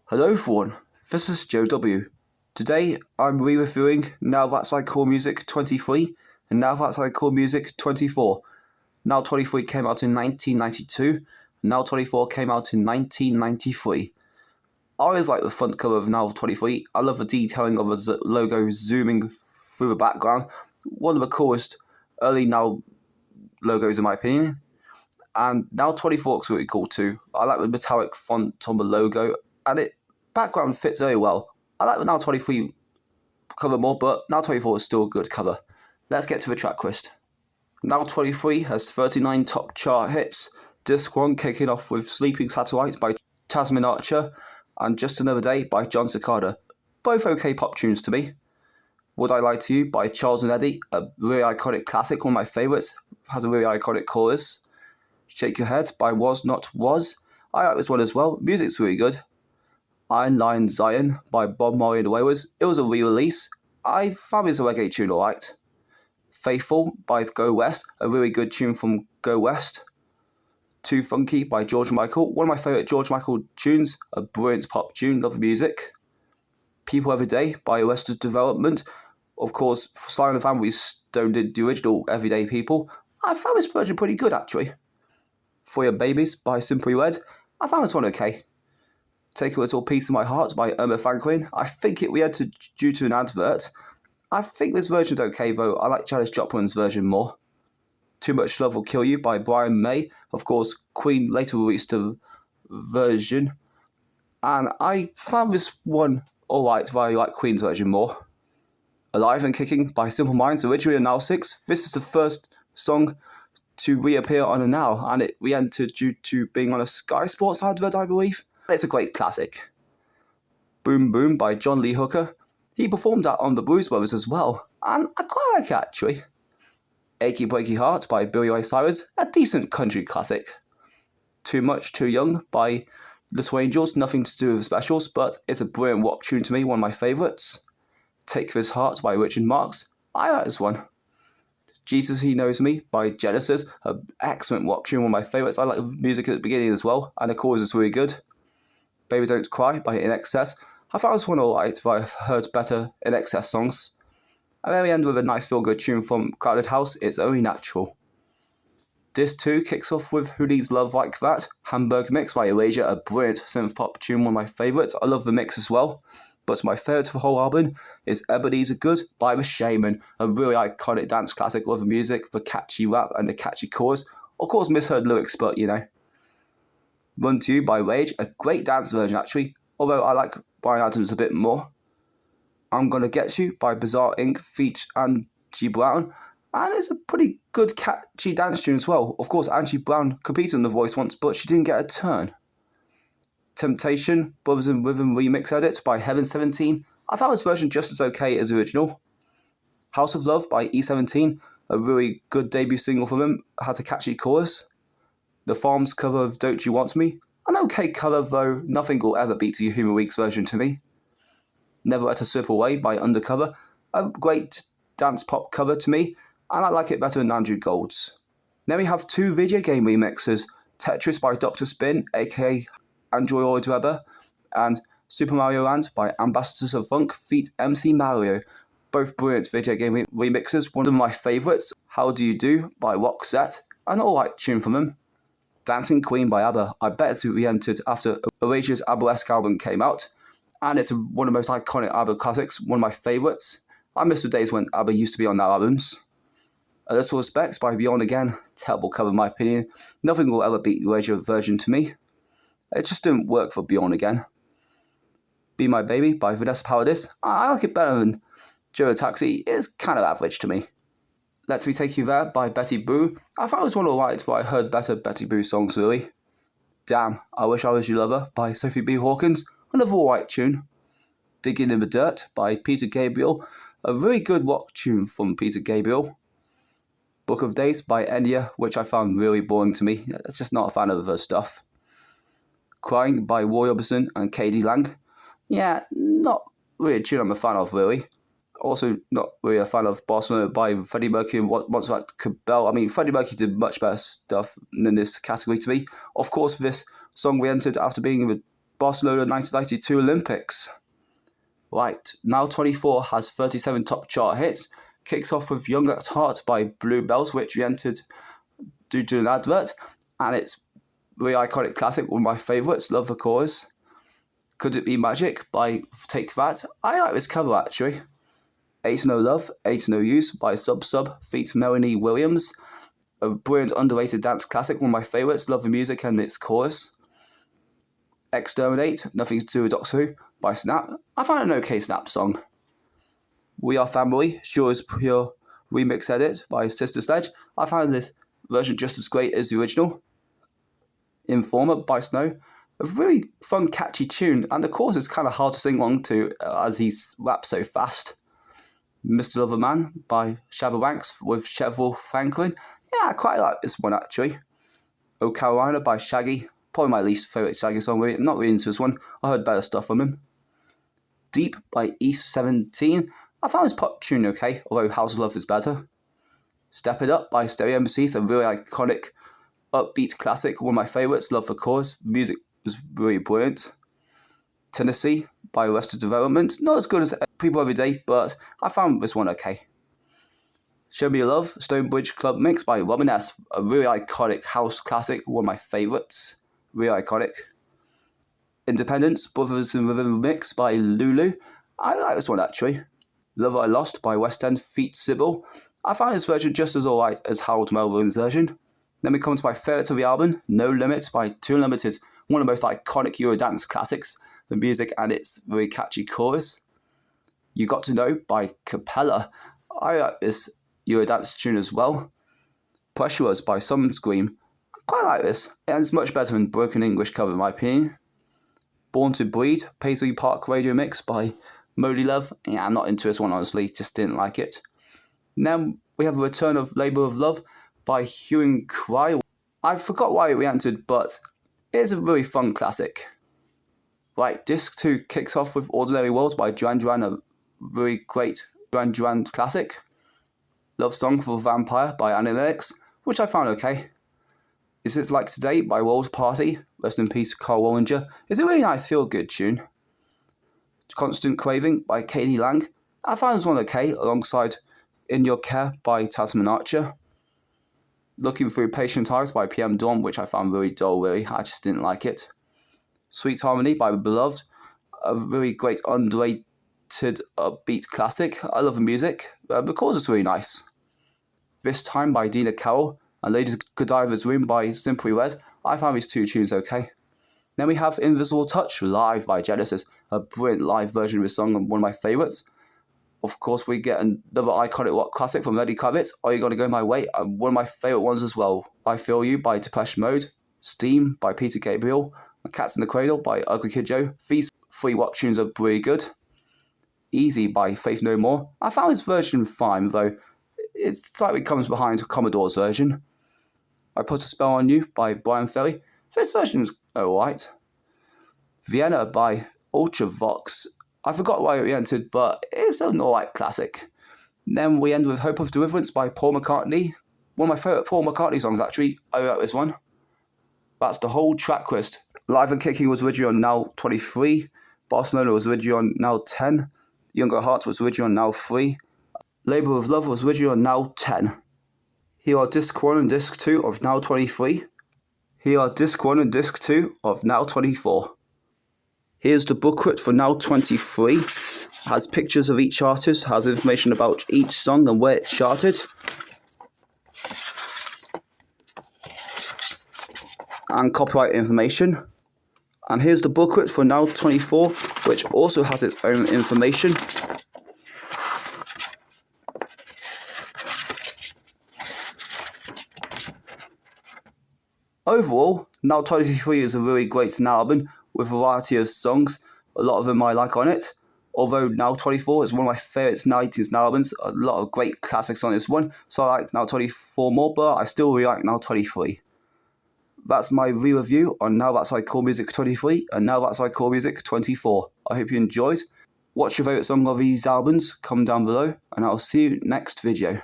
Hello everyone, this is Joe W. Today I'm re-reviewing Now That's I Call Music 23 and Now That's I Call Music 24. Now 23 came out in 1992, Now 24 came out in 1993. I always like the front cover of Now 23. I love the detailing of the logo zooming through the background. One of the coolest early Now logos in my opinion. And Now 24 looks really cool too. I like the metallic font on the logo, and it background fits very well. I like the Now 23 cover more, but Now 24 is still a good cover. Let's get to the track list. Now 23 has 39 top chart hits. Disc 1 kicking off with Sleeping Satellite by Tasmin Archer and Just Another Day by John Cicada. Both okay pop tunes to me. Would I Lie to You by Charles and Eddie, a really iconic classic, one of my favourites, has a really iconic chorus. Shake Your Head by Was Not Was. I like this one as well, music's really good. Iron Lion Zion by Bob Marley and the Wailers. It was a re-release. I found this a reggae tune alright. Faithful by Go West, a really good tune from Go West. Too Funky by George Michael, one of my favourite George Michael tunes, a brilliant pop tune, love the music. People Every Day by Arrested Development. Of course, Sly and the Family Stone did the original Everyday People. I found this version pretty good actually. For Your Babies by Simply Red. I found this one okay. Take a Little Piece of My Heart by Irma Franklin. I think we had to due to an advert. I think this version's okay though. I like Janis Joplin's version more. Too Much Love Will Kill You by Brian May. Of course, Queen later released a version. And I found this one alright, but I like Queen's version more. Alive and Kicking by Simple Minds, originally on Now 6. This is the first song to reappear on a Now, and it re-entered due to being on a Sky Sports advert, I believe. It's a great classic. Boom Boom by John Lee Hooker. He performed that on the Blues Brothers as well, and I quite like it actually. Achy Breaky Heart by Billy Ray Cyrus, a decent country classic. Too Much Too Young by Little Angels, nothing to do with specials, but it's a brilliant rock tune to me, one of my favourites. Take This Heart by Richard Marx, I like this one. Jesus He Knows Me by Genesis, an excellent rock tune, one of my favourites. I like the music at the beginning as well, and the chorus is really good. Baby Don't Cry by INXS. I found this one alright, but I've heard better INXS songs. And then we end with a nice feel-good tune from Crowded House, It's Only Natural. Disc 2 kicks off with Who Needs Love Like That? Hamburg Mix by Erasure, a brilliant synth-pop tune, one of my favourites. I love the mix as well. But my favourite of the whole album is Ebenezer Good by The Shaman, a really iconic dance classic with the music, the catchy rap and the catchy chorus. Of course, misheard lyrics, but you know. Run To You by Rage, a great dance version actually, although I like Bryan Adams a bit more. I'm Gonna Get You by Bizarre Inc. feat. Angie Brown, and it's a pretty good catchy dance tune as well. Of course, Angie Brown competed on The Voice once, but she didn't get a turn. Temptation, Brothers in Rhythm remix edit by Heaven 17. I found this version just as okay as the original. House of Love by E17, a really good debut single from him, has a catchy chorus. The Farms cover of Don't You Want Me, an okay cover though, nothing will ever beat the Human Weeks version to me. Never Let Us Slip Away by Undercover, a great dance pop cover to me, and I like it better than Andrew Gold's. Then we have two video game remixes, Tetris by Dr. Spin, aka Andrew Lloyd Webber, and Super Mario Land by Ambassadors of Funk feat. MC Mario. Both brilliant video game remixes, one of my favourites, How Do You Do by Roxette, an alright tune from them. Dancing Queen by ABBA, I bet it re-entered after Erasure's ABBA-esque album came out, and it's one of the most iconic ABBA classics, one of my favourites. I miss the days when ABBA used to be on their albums. A Little Respect by Beyond Again, terrible cover in my opinion, nothing will ever beat the Erasure version to me. It just didn't work for Beyond Again. Be My Baby by Vanessa Paradis, I like it better than Joe Taxi, it's kind of average to me. Let Me Take You There by Betty Boo, I found this one alright, but I heard better Betty Boo songs really. Damn, I Wish I Was Your Lover by Sophie B. Hawkins, another alright tune. Digging in the Dirt by Peter Gabriel, a really good rock tune from Peter Gabriel. Book of Days by Enya, which I found really boring to me, I'm just not a fan of her stuff. Crying by Roy Orbison and K.D. Lang, yeah, not really a tune I'm a fan of really. Also, not really a fan of Barcelona by Freddie Mercury and Montserrat Cabell. I mean, Freddie Mercury did much better stuff than this category to me. Of course, this song we entered after being in the Barcelona 1992 Olympics. Right, Now 24 has 37 top chart hits. Kicks off with Young at Heart by Bluebells, which we entered due to an advert. And it's a really iconic classic, one of my favourites, love the chorus. Could It Be Magic by Take That. I like this cover actually. Ain't No Love, Ain't No Use by Sub Sub feats Melanie Williams. A brilliant underrated dance classic, one of my favourites, love the music and its chorus. Exterminate, Nothing to Do with Doctor Who by Snap. I found an okay Snap song. We Are Family, Sure Is Pure remix edit by Sister Sledge. I found this version just as great as the original. Informer by Snow. A really fun, catchy tune, and the chorus is kind of hard to sing along to as he raps so fast. Mr. Loverman by Shabba Ranks with Cheryl Franklin. Yeah, I quite like this one actually. Oh Carolina by Shaggy. Probably my least favourite Shaggy song. Really. Not really into this one. I heard better stuff from him. Deep by East 17. I found his pop tune okay, although House of Love is better. Step It Up by Stereo MCs, a really iconic, upbeat classic, one of my favourites, love the chorus, music was really brilliant. Tennessee by Arrested Development, not as good as People Every Day, but I found this one okay. Show Me Your Love, Stonebridge Club Mix by Robin S., a really iconic house classic, one of my favourites, really iconic. Independence, Brothers in Rhythm Mix by Lulu, I like this one actually. Love I Lost by West End feat Sybil. I find this version just as alright as Harold Melvin's version. Then we come to my favourite of the album, No Limits by Too Unlimited, one of the most iconic Eurodance classics, the music and its very catchy chorus. You Got to Know by Capella. I like this Eurodance tune as well. Pressure Us by Some Scream. I quite like this, and it's much better than Broken English cover in my opinion. Born to Breed, Paisley Park Radio Mix by Moldy Love. Yeah, I'm not into this one honestly, just didn't like it. Then we have a return of Labour of Love by Hue and Cry. I forgot why we entered, but it's a really fun classic. Right, Disc 2 kicks off with Ordinary World by Duran Duran, a really great Duran Duran classic. Love Song for Vampire by Annie Lennox, which I found okay. Is It Like Today by World's Party, rest in peace Carl Wallinger, is a really nice feel-good tune. Constant Craving by Katie Lang. I found this one okay, alongside In Your Care by Tasman Archer. Looking Through Patient Eyes by PM Dawn, which I found really dull really, I just didn't like it. Sweet Harmony by Beloved, a really great underrated upbeat classic. I love the music, the chorus is really nice. This Time by Dina Carroll and Lady Godiva's Room by Simply Red. I found these two tunes okay. Then we have Invisible Touch live by Genesis, a brilliant live version of this song and one of my favourites. Of course, we get another iconic rock classic from Lenny Kravitz, Are You Gonna Go My Way, and one of my favourite ones as well, I Feel You by Depeche Mode, Steam by Peter Gabriel, and Cats in the Cradle by Ugly Kid Joe. These three rock tunes are really good. Easy by Faith No More. I found this version fine, though it slightly comes behind Commodore's version. I Put a Spell on You by Brian Ferry. This version is alright. Vienna by Ultravox. I forgot why we entered, but it's an alright classic. Then we end with Hope of Deliverance by Paul McCartney. One of my favourite Paul McCartney songs, actually. I like this one. That's the whole track list. Live and Kicking was originally on Now 23. Barcelona was originally on Now 10. Younger Heart was originally on Now 3. Labour of Love was originally on Now 10. Here are Disc 1 and Disc 2 of Now 23. Here are Disc 1 and Disc 2 of Now 24. Here's the booklet for Now 23. It has pictures of each artist, has information about each song and where it charted. And copyright information. And here's the booklet for Now 24, which also has its own information. Overall, Now 23 is a really great album with a variety of songs, a lot of them I like on it. Although Now 24 is one of my favourite 90s albums, a lot of great classics on this one, so I like Now 24 more, but I still really like Now 23. That's my re-review on Now That's I Call Music 23 and Now That's I Call Music 24. I hope you enjoyed. What's your favourite song of these albums? Comment down below, and I'll see you next video.